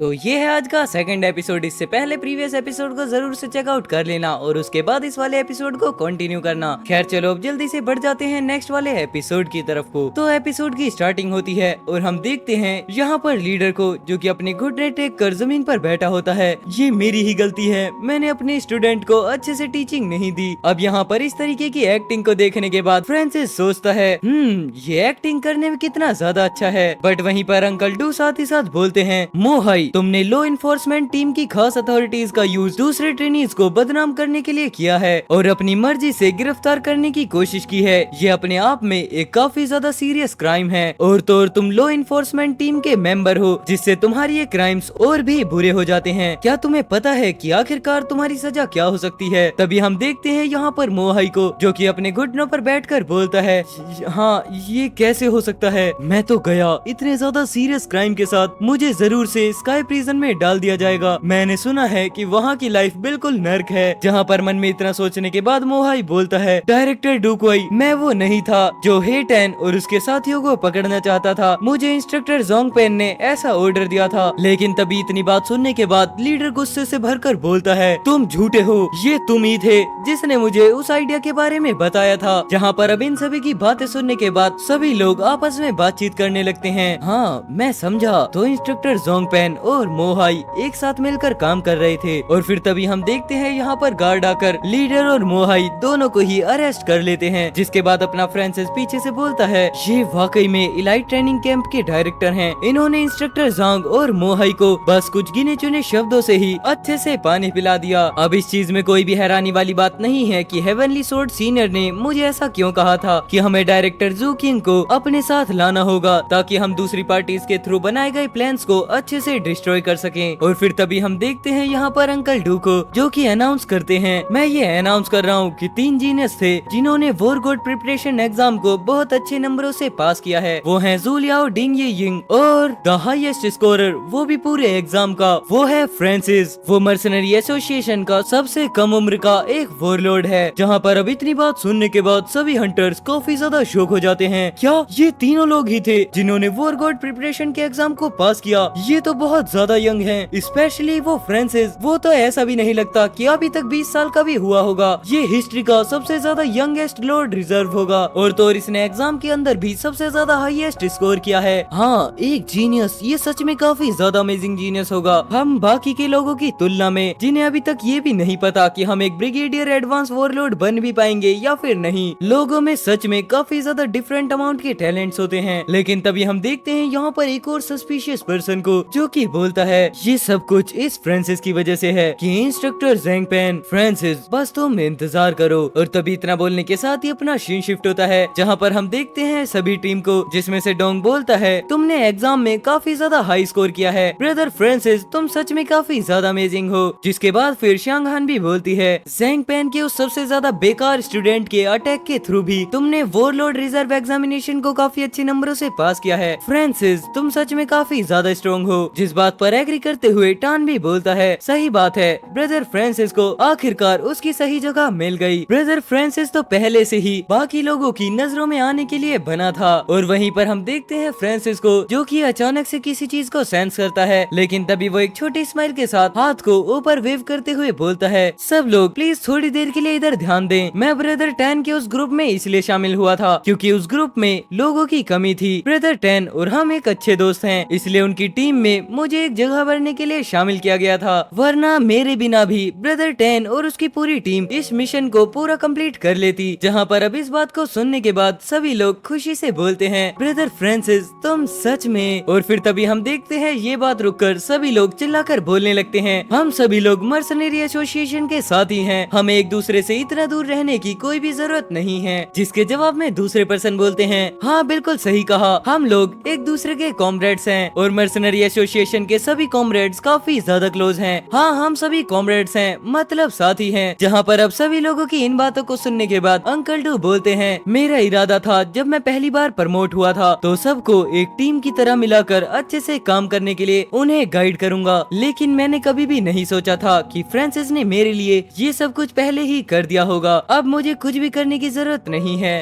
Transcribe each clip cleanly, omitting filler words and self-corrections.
तो ये है आज का सेकंड एपिसोड। इससे पहले प्रीवियस एपिसोड को जरूर से चेकआउट कर लेना और उसके बाद इस वाले एपिसोड को कंटिन्यू करना। खैर चलो अब जल्दी से बढ़ जाते हैं नेक्स्ट वाले एपिसोड की तरफ को। तो एपिसोड की स्टार्टिंग होती है और हम देखते हैं यहाँ पर लीडर को जो कि अपने घुटने टेक कर जमीन पर बैठा होता है। ये मेरी ही गलती है, मैंने अपने स्टूडेंट को अच्छे से टीचिंग नहीं दी। अब यहाँ पर इस तरीके की एक्टिंग को देखने के बाद फ्रांसिस सोचता है ये एक्टिंग करने में कितना ज्यादा अच्छा है। बट वहीं पर अंकल डू साथ ही साथ बोलते हैं, मोहाई तुमने लॉ इन्फोर्समेंट टीम की खास अथॉरिटीज का यूज दूसरे ट्रेनीज को बदनाम करने के लिए किया है और अपनी मर्जी से गिरफ्तार करने की कोशिश की है। ये अपने आप में एक काफी ज्यादा सीरियस क्राइम है और तो और तुम लॉ इन्फोर्समेंट टीम के मेंबर हो, जिससे तुम्हारी ये क्राइम्स और भी बुरे हो जाते हैं। क्या तुम्हें पता है कि आखिरकार तुम्हारी सजा क्या हो सकती है? तभी हम देखते हैं यहाँ पर मोहाई को जो कि अपने घुटनों पर बैठकर बोलता है, हाँ ये कैसे हो सकता है, मैं तो गया इतने ज्यादा सीरियस क्राइम के साथ मुझे जरूर से स्काई प्रिजन में डाल दिया जाएगा। मैंने सुना है कि वहाँ की लाइफ बिल्कुल नर्क है। जहाँ पर मन में इतना सोचने के बाद मोहाई बोलता है, डायरेक्टर डुकोई मैं वो नहीं था जो हेटेन और उसके साथियों को पकड़ना चाहता था। मुझे इंस्ट्रक्टर जोंगपेन ने ऐसा ऑर्डर दिया था। लेकिन तभी इतनी बात सुनने के बाद लीडर गुस्से से भरकर बोलता है, तुम झूठे हो, ये तुम ही थे जिसने मुझे उस आइडिया के बारे में बताया था। जहाँ पर अब इन सभी की बातें सुनने के बाद सभी लोग आपस में बातचीत करने लगते हैं। हाँ मैं समझा, तो इंस्ट्रक्टर जोंगपेन और मोहाई एक साथ मिलकर काम कर रहे थे। और फिर तभी हम देखते हैं यहाँ पर गार्ड आकर लीडर और मोहाई दोनों को ही अरेस्ट कर लेते हैं। जिसके बाद अपना फ्रांसिस पीछे से बोलता है, ये वाकई में इलाइट ट्रेनिंग कैंप के डायरेक्टर हैं। इन्होंने इंस्ट्रक्टर जांग और मोहाई को बस कुछ गिने चुने शब्दों से ही अच्छे से पानी पिला दिया। अब इस चीज में कोई भी हैरानी वाली बात नहीं है कि हेवनली सोर्ड सीनियर ने मुझे ऐसा क्यों कहा था कि हमें डायरेक्टर जू किंग को अपने साथ लाना होगा ताकि हम दूसरी पार्टीज के थ्रू बनाए गए प्लान्स को अच्छे से डिस्ट्रॉय कर सकें। और फिर तभी हम देखते हैं यहाँ पर अंकल डू को जो कि अनाउंस करते हैं, मैं ये अनाउंस कर रहा हूँ कि 3 जीनियस थे जिन्होंने वॉर गॉड प्रिपरेशन एग्जाम को बहुत अच्छे नंबरों से पास किया है। वो हैं जू लियाओ, डिंग ये यिंग और द हाईएस्ट स्कोरर वो भी पूरे एग्जाम का, वो है फ्रांसिस। वो मर्सनरी एसोसिएशन का सबसे कम उम्र का एक वॉरलॉर्ड है। जहाँ पर अब इतनी बात सुनने के बाद सभी हंटर्स काफी ज्यादा शॉक हो जाते हैं। क्या ये तीनों लोग ही थे जिन्होंने वॉर गॉड प्रिपरेशन के एग्जाम को पास किया? ये तो बहुत ज्यादा यंग हैं, स्पेशली वो फ्रांसिस। वो तो ऐसा भी नहीं लगता कि अभी तक 20 साल का भी हुआ होगा। ये हिस्ट्री का सबसे ज्यादा यंगेस्ट लॉर्ड रिजर्व होगा और तो और इसने एग्जाम के अंदर भी सबसे ज्यादा हाईएस्ट स्कोर किया है। हाँ एक जीनियस, ये सच में काफी ज्यादा अमेजिंग जीनियस होगा हम बाकी के लोगों की तुलना में, जिन्हें अभी तक ये भी नहीं पता कि हम एक ब्रिगेडियर एडवांस वॉरलॉर्ड बन भी पाएंगे या फिर नहीं। लोगों में सच में काफी ज्यादा डिफरेंट अमाउंट के टैलेंट्स होते हैं। लेकिन तभी हम देखते हैं यहाँ पर एक और सस्पिशियस पर्सन को जो कि बोलता है, ये सब कुछ इस फ्रांसिस की वजह से है कि इंस्ट्रक्टर जोंगपेन, फ्रांसिस बस तुम इंतजार करो। और तभी इतना बोलने के साथ ही अपना सीन शिफ्ट होता है जहाँ पर हम देखते हैं सभी टीम को, जिसमें से डोंग बोलता है, तुमने एग्जाम में काफी ज्यादा हाई स्कोर किया है ब्रदर फ्रांसिस, तुम सच में काफी ज्यादा अमेजिंग हो। जिसके बाद फिर शांगहान भी बोलती है, जोंगपेन के उस सबसे ज्यादा बेकार स्टूडेंट के अटैक के थ्रू भी तुमने वॉरलॉर्ड रिजर्व एग्जामिनेशन को काफी अच्छे नंबरों से पास किया है। फ्रांसिस तुम सच में काफी ज्यादा स्ट्रॉन्ग हो। जिस बात पर एग्री करते हुए टान भी बोलता है, सही बात है, ब्रदर फ्रांसिस को आखिरकार उसकी सही जगह मिल गई। ब्रदर फ्रांसिस तो पहले से ही बाकी लोगों की नजरों में आने के लिए बना था। और वहीं पर हम देखते हैं फ्रांसिस को जो कि अचानक से किसी चीज को सेंस करता है। लेकिन तभी वो एक छोटी स्माइल के साथ हाथ को ऊपर वेव करते हुए बोलता है, सब लोग प्लीज थोड़ी देर के लिए इधर ध्यान दें। मैं ब्रदर टैन के उस ग्रुप में इसलिए शामिल हुआ था क्योंकि उस ग्रुप में लोगों की कमी थी। ब्रदर टैन और हम एक अच्छे दोस्त हैं, इसलिए उनकी टीम में मुझे एक जगह भरने के लिए शामिल किया गया था। वरना मेरे बिना भी ब्रदर टैन और उसकी पूरी टीम इस मिशन को पूरा कंप्लीट कर लेती। जहाँ पर अब इस बात को सुनने के बाद सभी लोग खुशी से बोलते हैं, ब्रदर फ्रांसिस तुम सच में। और फिर तभी हम देखते हैं ये बात रुककर सभी लोग चिल्लाकर बोलने लगते हैं, हम सभी लोग मर्सनरी एसोसिएशन के साथी हैं, हमें एक दूसरे से इतना दूर रहने की कोई भी जरूरत नहीं है। जिसके जवाब में दूसरे पर्सन बोलते हैं, हाँ बिल्कुल सही कहा, हम लोग एक दूसरे के कॉमरेड्स हैं और मर्सनरी एसोसिएशन के सभी कॉमरेड्स काफी ज्यादा क्लोज हैं। हाँ हम सभी कॉमरेड्स हैं, मतलब साथी हैं। जहाँ पर अब सभी लोगों की इन बातों को सुनने के बाद अंकल डू बोलते हैं, मेरा इरादा था जब मैं पहली बार प्रमोट हुआ था तो सबको एक टीम की तरह मिलाकर अच्छे से काम करने के लिए उन्हें गाइड करूंगा। लेकिन मैंने कभी भी नहीं सोचा था कि फ्रांसिस ने मेरे लिए ये सब कुछ पहले ही कर दिया होगा। अब मुझे कुछ भी करने की जरूरत नहीं है।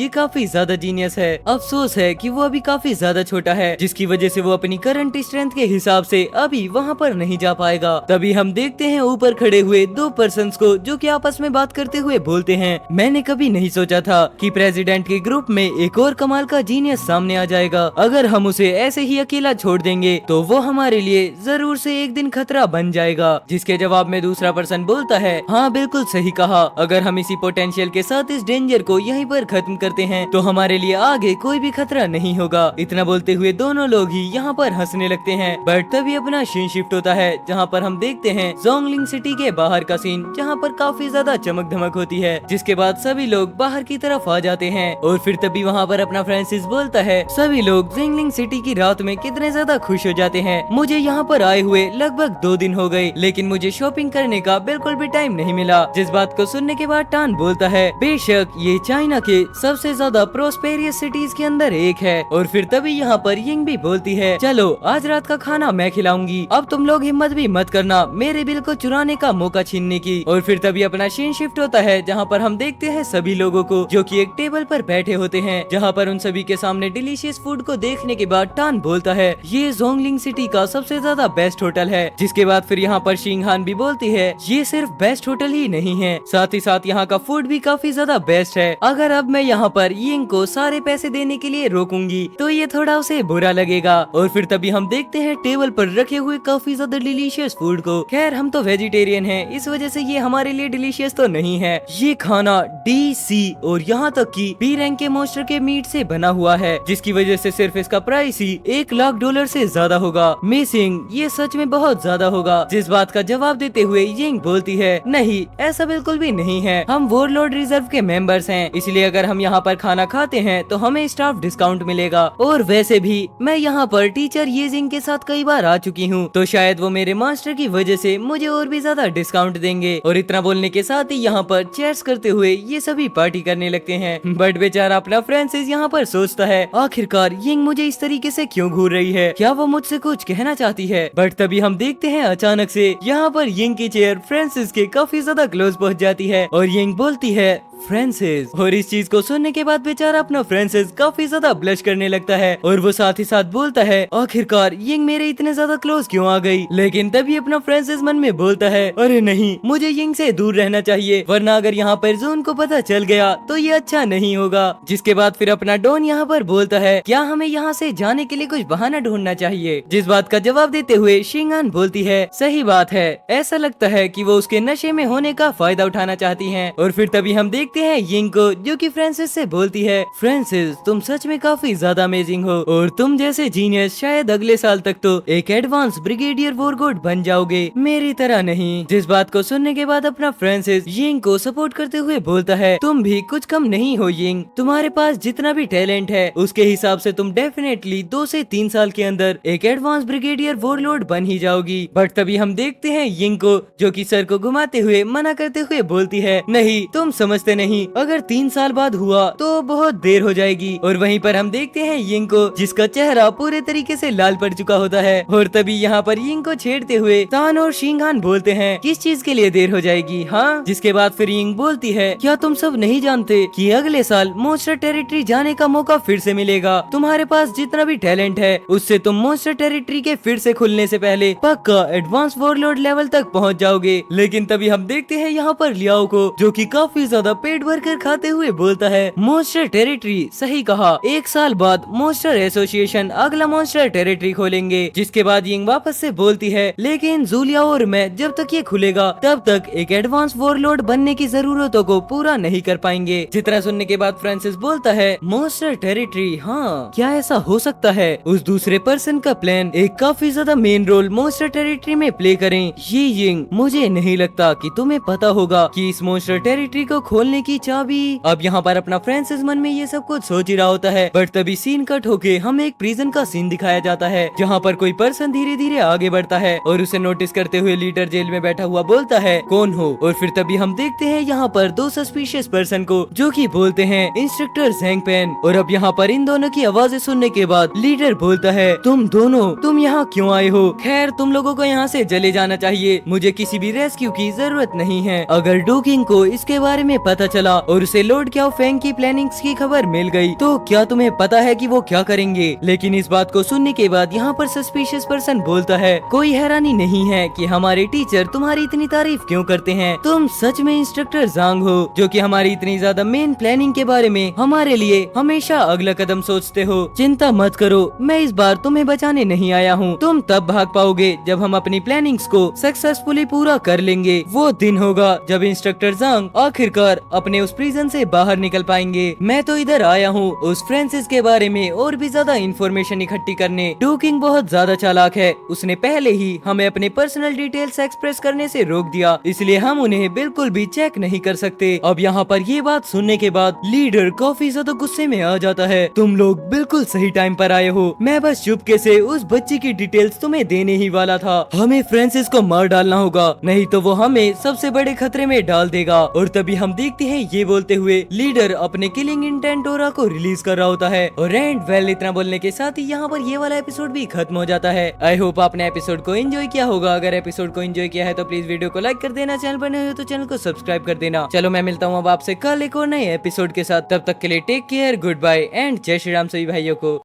ये काफी ज्यादा जीनियस है। अफसोस है कि वो अभी काफी ज्यादा छोटा है, जिसकी वजह से वो अपनी करंट स्ट्रेंथ के हिसाब से अभी वहाँ पर नहीं जा पाएगा। तभी हम देखते हैं ऊपर खड़े हुए दो पर्सन्स को जो कि आपस में बात करते हुए बोलते हैं, मैंने कभी नहीं सोचा था कि प्रेसिडेंट के ग्रुप में एक और कमाल का जीनियस सामने आ जाएगा। अगर हम उसे ऐसे ही अकेला छोड़ देंगे तो वो हमारे लिए जरूर से एक दिन खतरा बन जाएगा। जिसके जवाब में दूसरा पर्सन बोलता है, हाँ बिल्कुल सही कहा, अगर हम इसी पोटेंशियल के साथ इस डेंजर को यहीं पर खत्म करते हैं तो हमारे लिए आगे कोई भी खतरा नहीं होगा। इतना बोलते हुए दोनों लोग ही यहाँ पर हंसने लगते हैं। बट तभी अपना सीन शिफ्ट होता है जहाँ पर हम देखते हैं जोंगलिंग सिटी के बाहर का सीन, जहाँ पर काफी ज्यादा चमक धमक होती है। जिसके बाद सभी लोग बाहर की तरफ आ जाते हैं और फिर तभी वहाँ पर अपना फ्रांसिस बोलता है, सभी लोग जोंगलिंग सिटी की रात में कितने ज्यादा खुश हो जाते हैं। मुझे यहाँ पर आए हुए लगभग 2 दिन हो गए, लेकिन मुझे शॉपिंग करने का बिल्कुल भी टाइम नहीं मिला। जिस बात को सुनने के बाद टान बोलता है, बेशक ये चाइना के सबसे ज्यादा प्रोस्पेरियस सिटीज के अंदर एक है। और फिर तभी यहाँ पर यिंग भी बोलती है, चलो आज रात का खाना मैं खिलाऊंगी, अब तुम लोग हिम्मत भी मत करना मेरे बिल को चुराने का मौका छीनने की। और फिर तभी अपना सीन शिफ्ट होता है जहाँ पर हम देखते हैं सभी लोगों को जो कि एक टेबल पर बैठे होते हैं, जहाँ पर उन सभी के सामने डिलीशियस फूड को देखने के बाद टान बोलता है, ये जोंगलिंग सिटी का सबसे ज्यादा बेस्ट होटल है। जिसके बाद फिर यहाँ पर शिंगहान भी बोलती है, ये सिर्फ बेस्ट होटल ही नहीं है, साथ ही साथ यहाँ का फूड भी काफी ज्यादा बेस्ट है। अगर अब मैं यहाँ पर यिंग को सारे पैसे देने के लिए रोकूंगी तो ये थोड़ा उसे बुरा लगेगा। और फिर तभी हम देखते हैं टेबल पर रखे हुए काफी ज्यादा डिलीशियस फूड को। खैर हम तो वेजिटेरियन हैं, इस वजह से ये हमारे लिए डिलीशियस तो नहीं है। ये खाना डी, सी और यहाँ तक कि बी रैंक के मॉन्स्टर के मीट से बना हुआ है, जिसकी वजह से सिर्फ इसका प्राइस ही $1,00,000 से ज्यादा होगा। मिसिंग ये सच में बहुत ज्यादा होगा। जिस बात का जवाब देते हुए यिंग बोलती है, नहीं ऐसा बिल्कुल भी नहीं है, हम वॉरलॉर्ड रिजर्व के मेंबर्स हैं, इसलिए अगर हम यहाँ पर खाना खाते हैं तो हमें स्टाफ डिस्काउंट मिलेगा। और वैसे भी मैं यहाँ पर टीचर येजिंग के साथ कई बार आ चुकी हूँ, तो शायद वो मेरे मास्टर की वजह से मुझे और भी ज्यादा डिस्काउंट देंगे। और इतना बोलने के साथ ही यहाँ पर चेयर्स करते हुए ये सभी पार्टी करने लगते हैं। बट बेचारा अपना फ्रांसिस यहाँ पर सोचता है, आखिरकार यिंग मुझे इस तरीके से क्यों घूर रही है, क्या वो मुझसे कुछ कहना चाहती है। बट तभी हम देखते हैं अचानक से यहाँ पर यिंग की चेयर फ्रांसिस के काफी ज्यादा क्लोज पहुँच जाती है और यिंग बोलती है, फ्रांसिस। और इस चीज को सुनने के बाद बेचारा अपना फ्रांसिस काफी ज्यादा ब्लश करने लगता है और वो साथ ही साथ बोलता है, आखिरकार यिंग मेरे इतने ज्यादा क्लोज क्यों आ गई। लेकिन तभी अपना फ्रांसिस मन में बोलता है, अरे नहीं, मुझे यिंग से दूर रहना चाहिए, वरना अगर यहाँ पर जून को पता चल गया तो ये अच्छा नहीं होगा। जिसके बाद फिर अपना डॉन यहाँ पर बोलता है, क्या हमें यहाँ से जाने के लिए कुछ बहाना ढूंढना चाहिए। जिस बात का जवाब देते हुए शिंगान बोलती है, सही बात है, ऐसा लगता है कि वो उसके नशे में होने का फायदा उठाना चाहती हैं। और फिर तभी हम देखते हैं यिंग को जो कि फ्रांसिस से बोलती है, फ्रांसिस तुम सच में काफी ज्यादा अमेजिंग हो और तुम जैसे जीनियस शायद अगले साल तक तो एक एडवांस ब्रिगेडियर वॉरगॉड बन जाओगे, मेरी तरह नहीं। जिस बात को सुनने के बाद अपना फ्रांसिस यिंग को सपोर्ट करते हुए बोलता है, तुम भी कुछ कम नहीं हो यिंग, तुम्हारे पास जितना भी टैलेंट है उसके हिसाब से तुम डेफिनेटली 2 से 3 साल के अंदर एक एडवांस ब्रिगेडियर वॉरलॉर्ड बन ही जाओगी। बट तभी हम देखते हैं यिंग को जो कि सर को घुमाते हुए मना करते हुए बोलती है, नहीं तुम समझते नहीं, अगर 3 साल बाद हुआ तो बहुत देर हो जाएगी। और वहीं पर हम देखते हैं यिंग को जिसका चेहरा पूरे तरीके से लाल पड़ चुका होता है। और तभी यहाँ पर यिंग को छेड़ते हुए तान और शिंगान बोलते हैं, किस चीज के लिए देर हो जाएगी, हाँ। जिसके बाद फिर यिंग बोलती है, क्या तुम सब नहीं जानते कि अगले साल मॉन्स्टर टेरिटरी जाने का मौका फिर से मिलेगा, तुम्हारे पास जितना भी टैलेंट है उससे तुम मॉन्स्टर टेरिटरी के फिर से खुलने से पहले पक्का एडवांस वॉरलॉर्ड लेवल तक पहुँच जाओगे। लेकिन तभी हम देखते हैं यहाँ पर लियाओ को जो की काफी ज्यादा पेट भर कर खाते हुए बोलता है, मॉन्स्टर टेरिटरी, सही कहा, 1 साल बाद मॉन्स्टर एसोसिएशन अगला मॉन्स्टर टेरिटरी खोलेंगे। जिसके बाद यिंग वापस से बोलती है, लेकिन जूलिया और मैं जब तक ये खुलेगा तब तक एक एडवांस वॉरलॉर्ड बनने की जरूरतों को पूरा नहीं कर पाएंगे। जितना सुनने के बाद फ्रांसिस बोलता है, मॉन्स्टर टेरिटरी, हाँ क्या ऐसा हो सकता है, उस दूसरे पर्सन का प्लान एक काफी ज्यादा मेन रोल मॉन्स्टर टेरिटरी में प्ले करें। ये यिंग, मुझे नहीं लगता कि तुम्हें पता होगा कि इस मॉन्स्टर टेरिटरी को खोलने की चाबी। अब यहाँ पर अपना फ्रांसिस मन में ये सब कुछ सोच ही रहा होता है। बट तभी सीन कट होके हमें एक प्रिजन का सीन दिखाया जाता है जहाँ पर कोई पर्सन धीरे धीरे आगे बढ़ता है और उसे नोटिस करते हुए लीडर जेल में बैठा हुआ बोलता है, कौन हो। और फिर तभी हम देखते हैं यहाँ पर 2 सस्पिशियस पर्सन को जो कि बोलते हैं इंस्ट्रक्टर ज़ेंग पेन। और अब यहाँ पर इन दोनों की आवाजें सुनने के बाद लीडर बोलता है, तुम दोनों, तुम यहाँ क्यों आए हो। खैर तुम लोगों को यहाँ से चले जाना चाहिए, मुझे किसी भी रेस्क्यू की जरूरत नहीं है। अगर डोकिंग को इसके बारे में पता पता चला और उसे लॉर्ड क्याओ फेंग की प्लानिंग्स की खबर मिल गई। तो क्या तुम्हें पता है कि वो क्या करेंगे? लेकिन इस बात को सुनने के बाद यहाँ पर सस्पिशियस पर्सन बोलता है, कोई हैरानी नहीं है कि हमारे टीचर तुम्हारी इतनी तारीफ क्यों करते हैं। तुम सच में इंस्ट्रक्टर जांग हो जो कि हमारी इतनी ज्यादा मेन प्लानिंग के बारे में हमारे लिए हमेशा अगला कदम सोचते हो। चिंता मत करो, मैं इस बार तुम्हें बचाने नहीं आया हूँ। तुम तब भाग पाओगे जब हम अपनी प्लानिंग्स को सक्सेसफुली पूरा कर लेंगे। वो दिन होगा जब इंस्ट्रक्टर जांग आखिरकार अपने उस प्रिजन से बाहर निकल पाएंगे। मैं तो इधर आया हूँ उस फ्रांसिस के बारे में और भी ज्यादा इंफॉर्मेशन इकट्ठी करने। डूकिंग बहुत ज्यादा चालाक है, उसने पहले ही हमें अपने पर्सनल डिटेल्स एक्सप्रेस करने से रोक दिया, इसलिए हम उन्हें बिल्कुल भी चेक नहीं कर सकते। अब यहाँ पर ये बात सुनने के बाद लीडर काफी ज्यादा गुस्से में आ जाता है। तुम लोग बिल्कुल सही टाइम पर आए हो, मैं बस चुपके से उस बच्ची की डिटेल्स तुम्हें देने ही वाला था। हमें फ्रांसिस को मार डालना होगा, नहीं तो वो हमें सबसे बड़े खतरे में डाल देगा। और तभी हम देखते हैं ये बोलते हुए लीडर अपने किलिंग इंटेंट ऑरा को रिलीज कर रहा होता है। और एंड वेल इतना बोलने के साथ ही यहाँ पर ये वाला एपिसोड भी खत्म हो जाता है। आई होप आपने एपिसोड को एंजॉय किया होगा। अगर एपिसोड को एंजॉय किया है तो प्लीज वीडियो को लाइक कर देना, चैनल पर नए हो तो चैनल को सब्सक्राइब कर देना। चलो मैं मिलता हूँ अब आपसे कल एक और नए एपिसोड के साथ, तब तक के लिए take care, good bye and जय श्री राम सभी भाइयों को।